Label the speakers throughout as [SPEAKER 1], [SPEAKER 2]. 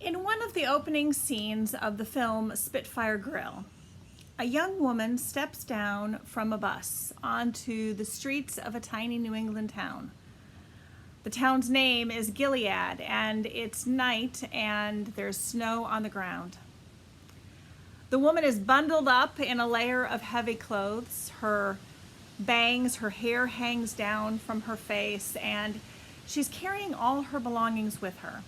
[SPEAKER 1] In one of the opening scenes of the film Spitfire Grill, a young woman steps down from a bus onto the streets of a tiny New England town. The town's name is Gilead, and it's night and there's snow on the ground. The woman is bundled up in a layer of heavy clothes. Her hair hangs down from her face, and she's carrying all her belongings with her,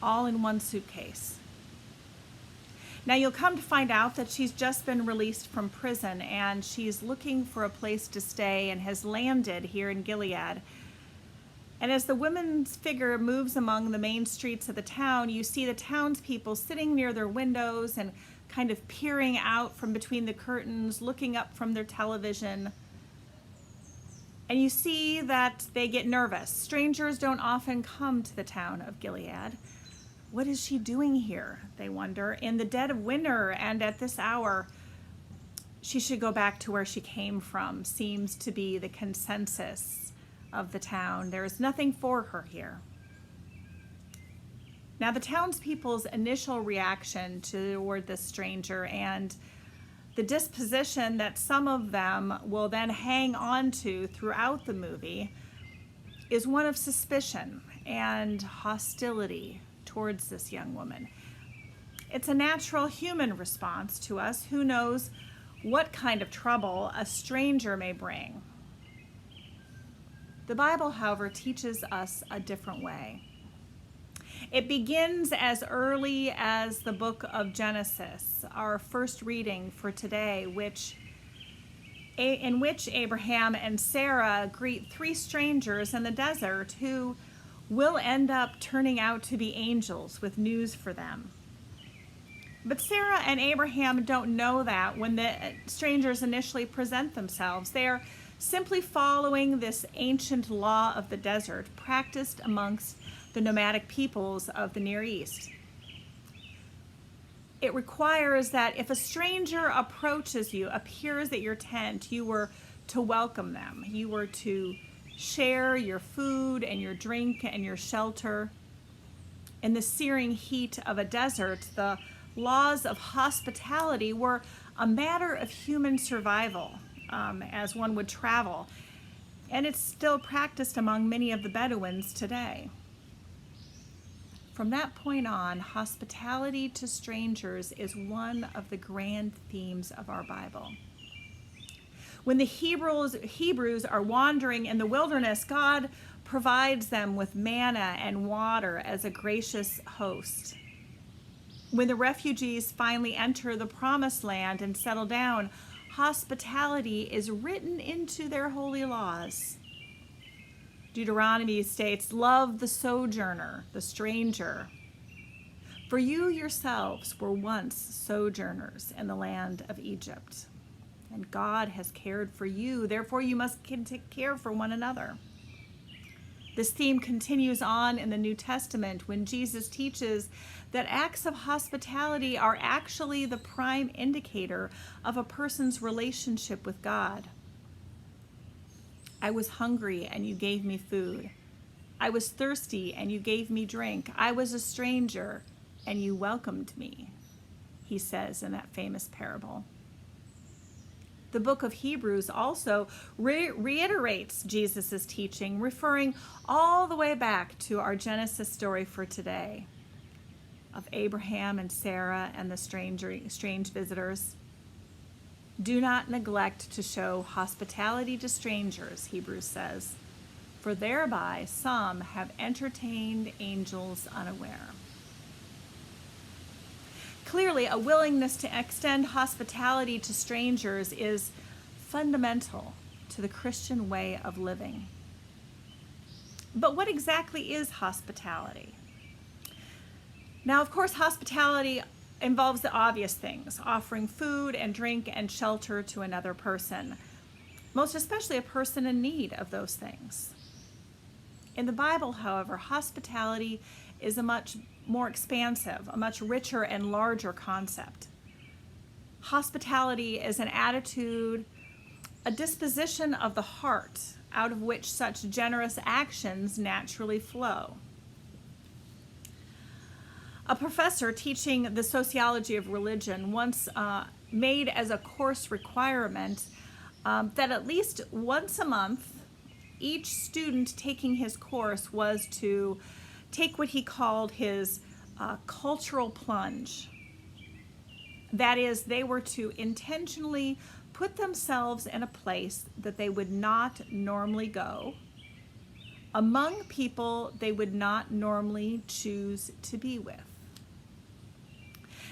[SPEAKER 1] all in one suitcase. Now you'll come to find out that she's just been released from prison, and she's looking for a place to stay and has landed here in Gilead. And as the woman's figure moves among the main streets of the town, you see the townspeople sitting near their windows and kind of peering out from between the curtains, looking up from their television. And you see that they get nervous. Strangers don't often come to the town of Gilead. What is she doing here, they wonder, in the dead of winter and at this hour? She should go back to where she came from, seems to be the consensus of the town. There is nothing for her here. Now, the townspeople's initial reaction toward this stranger and the disposition that some of them will then hang on to throughout the movie is one of suspicion and hostility towards this young woman. It's a natural human response to us. Who knows what kind of trouble a stranger may bring? The Bible, however, teaches us a different way. It begins as early as the book of Genesis, our first reading for today, in which Abraham and Sarah greet three strangers in the desert who will end up turning out to be angels with news for them. But Sarah and Abraham don't know that when the strangers initially present themselves. They are simply following this ancient law of the desert practiced amongst the nomadic peoples of the Near East. It requires that if a stranger approaches you, appears at your tent, you were to welcome them. You were to share your food and your drink and your shelter. In the searing heat of a desert, the laws of hospitality were a matter of human survival as one would travel. And it's still practiced among many of the Bedouins today. From that point on, hospitality to strangers is one of the grand themes of our Bible. When the Hebrews are wandering in the wilderness, God provides them with manna and water as a gracious host. When the refugees finally enter the promised land and settle down, hospitality is written into their holy laws. Deuteronomy states, "Love the sojourner, the stranger. For you yourselves were once sojourners in the land of Egypt. And God has cared for you, therefore you must care for one another." This theme continues on in the New Testament when Jesus teaches that acts of hospitality are actually the prime indicator of a person's relationship with God. "I was hungry and you gave me food. I was thirsty and you gave me drink. I was a stranger and you welcomed me," he says in that famous parable. The book of Hebrews also reiterates Jesus' teaching, referring all the way back to our Genesis story for today of Abraham and Sarah and the strange visitors. "Do not neglect to show hospitality to strangers," Hebrews says, "for thereby some have entertained angels unaware." Clearly, a willingness to extend hospitality to strangers is fundamental to the Christian way of living. But what exactly is hospitality? Now, of course, hospitality involves the obvious things, offering food and drink and shelter to another person, most especially a person in need of those things. In the Bible, however, hospitality is a much more expansive, a much richer and larger concept. Hospitality is an attitude, a disposition of the heart out of which such generous actions naturally flow. A professor teaching the sociology of religion once made as a course requirement that at least once a month, each student taking his course was to take what he called his cultural plunge. That is, they were to intentionally put themselves in a place that they would not normally go, among people they would not normally choose to be with.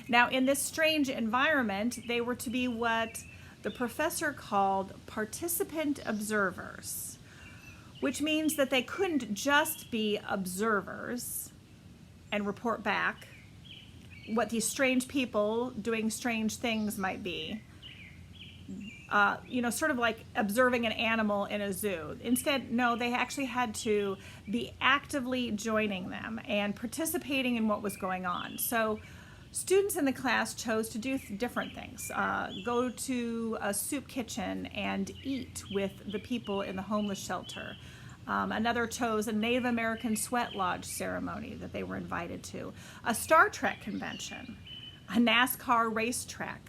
[SPEAKER 1] Now, in this strange environment, they were to be what the professor called participant observers, which means that they couldn't just be observers and report back what these strange people doing strange things might be. Sort of like observing an animal in a zoo. Instead, no, they actually had to be actively joining them and participating in what was going on. So students in the class chose to do different things. Go to a soup kitchen and eat with the people in the homeless shelter. Another chose a Native American sweat lodge ceremony that they were invited to. A Star Trek convention. A NASCAR racetrack.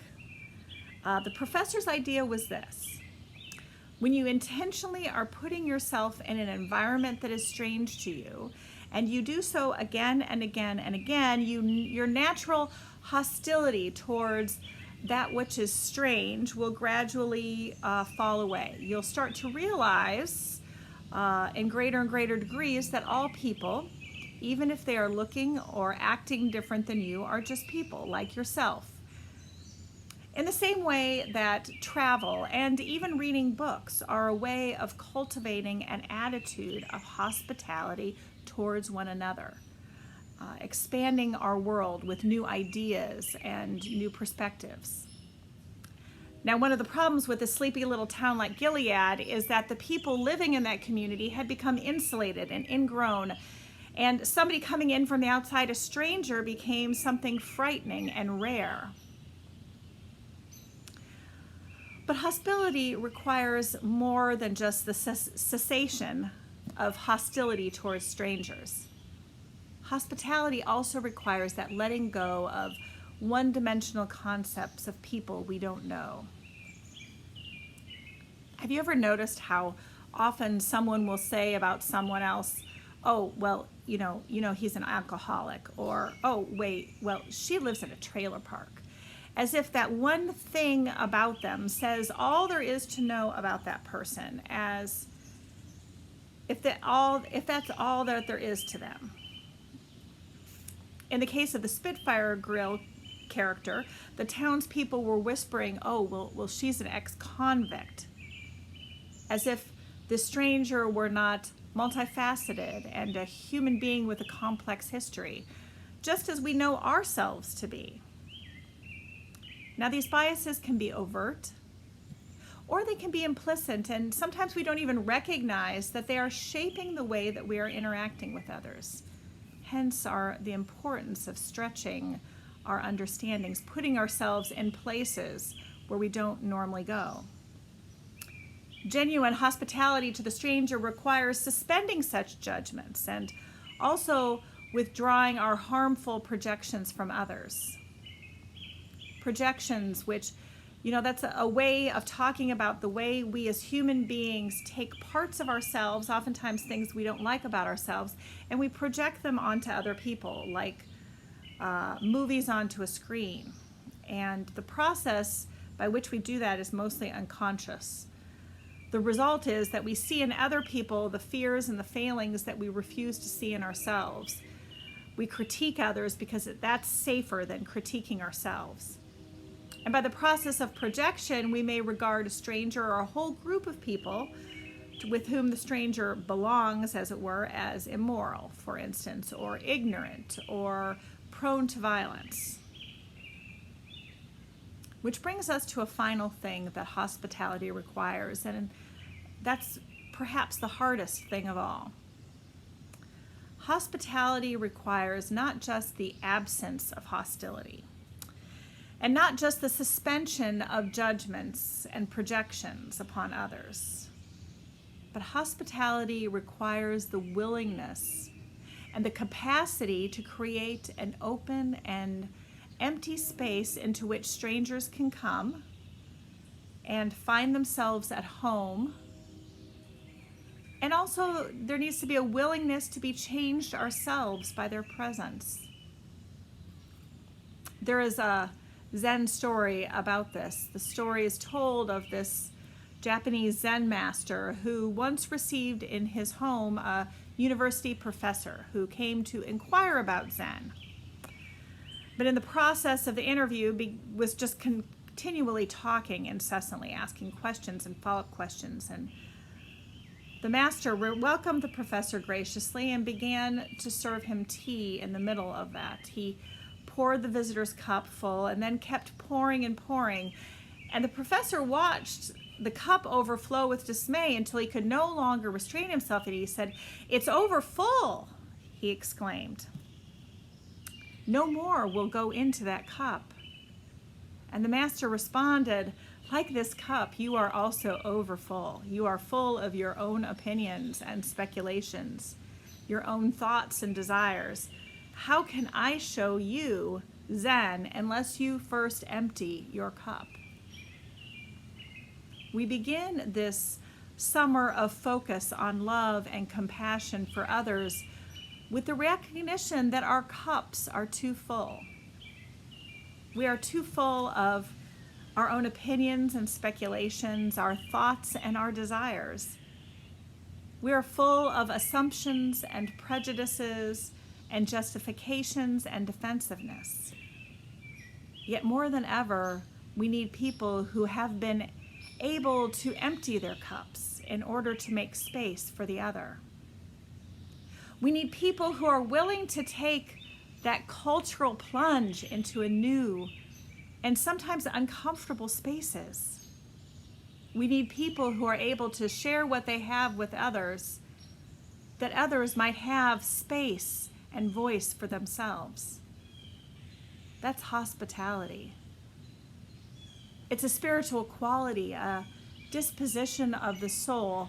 [SPEAKER 1] The professor's idea was this: when you intentionally are putting yourself in an environment that is strange to you, and you do so again and again and again, your natural hostility towards that which is strange will gradually fall away. You'll start to realize in greater and greater degrees that all people, even if they are looking or acting different than you, are just people like yourself. In the same way that travel and even reading books are a way of cultivating an attitude of hospitality towards one another, expanding our world with new ideas and new perspectives. Now, one of the problems with a sleepy little town like Gilead is that the people living in that community had become insulated and ingrown, and somebody coming in from the outside, a stranger, became something frightening and rare. But hospitality requires more than just the cessation of hostility towards strangers. Hospitality also requires that letting go of one-dimensional concepts of people we don't know. Have you ever noticed how often someone will say about someone else, "Oh, well, he's an alcoholic," or, "Oh, wait, well, she lives in a trailer park," as if that one thing about them says all there is to know about that person, as if that's all that there is to them. In the case of the Spitfire Grill character, the townspeople were whispering, "Oh, well, she's an ex-convict," as if the stranger were not multifaceted and a human being with a complex history, just as we know ourselves to be. Now, these biases can be overt, or they can be implicit, and sometimes we don't even recognize that they are shaping the way that we are interacting with others. Hence the importance of stretching our understandings, putting ourselves in places where we don't normally go. Genuine hospitality to the stranger requires suspending such judgments and also withdrawing our harmful projections from others. Projections, which, that's a way of talking about the way we as human beings take parts of ourselves, oftentimes things we don't like about ourselves, and we project them onto other people, like movies onto a screen. And the process by which we do that is mostly unconscious. The result is that we see in other people the fears and the failings that we refuse to see in ourselves. We critique others because that's safer than critiquing ourselves. And by the process of projection, we may regard a stranger or a whole group of people with whom the stranger belongs, as it were, as immoral, for instance, or ignorant, or prone to violence. Which brings us to a final thing that hospitality requires, and that's perhaps the hardest thing of all. Hospitality requires not just the absence of hostility, and not just the suspension of judgments and projections upon others, but hospitality requires the willingness and the capacity to create an open and empty space into which strangers can come and find themselves at home. And also, there needs to be a willingness to be changed ourselves by their presence. There is a Zen story about this. The story is told of this Japanese Zen master who once received in his home a university professor who came to inquire about Zen. But in the process of the interview, was just continually talking incessantly, asking questions and follow-up questions. And the master welcomed the professor graciously and began to serve him tea in the middle of that. He poured the visitor's cup full and then kept pouring and pouring. And the professor watched the cup overflow with dismay until he could no longer restrain himself. And he said, "It's over full," he exclaimed. "No more will go into that cup." And the master responded, "Like this cup, you are also overfull. You are full of your own opinions and speculations, your own thoughts and desires. How can I show you Zen unless you first empty your cup?" We begin this summer of focus on love and compassion for others with the recognition that our cups are too full. We are too full of our own opinions and speculations, our thoughts and our desires. We are full of assumptions and prejudices and justifications and defensiveness. Yet more than ever, we need people who have been able to empty their cups in order to make space for the other. We need people who are willing to take that cultural plunge into a new and sometimes uncomfortable spaces. We need people who are able to share what they have with others, that others might have space and voice for themselves. That's hospitality. It's a spiritual quality, a disposition of the soul,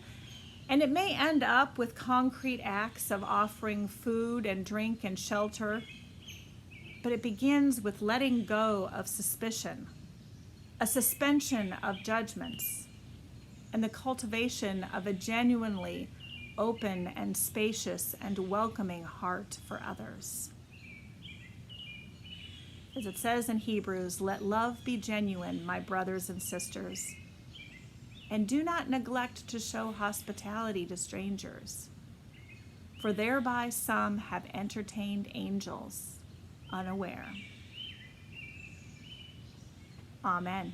[SPEAKER 1] and it may end up with concrete acts of offering food and drink and shelter, but it begins with letting go of suspicion, a suspension of judgments, and the cultivation of a genuinely open and spacious and welcoming heart for others. As it says in Hebrews, "Let love be genuine, my brothers and sisters, and do not neglect to show hospitality to strangers, for thereby some have entertained angels unaware." Amen.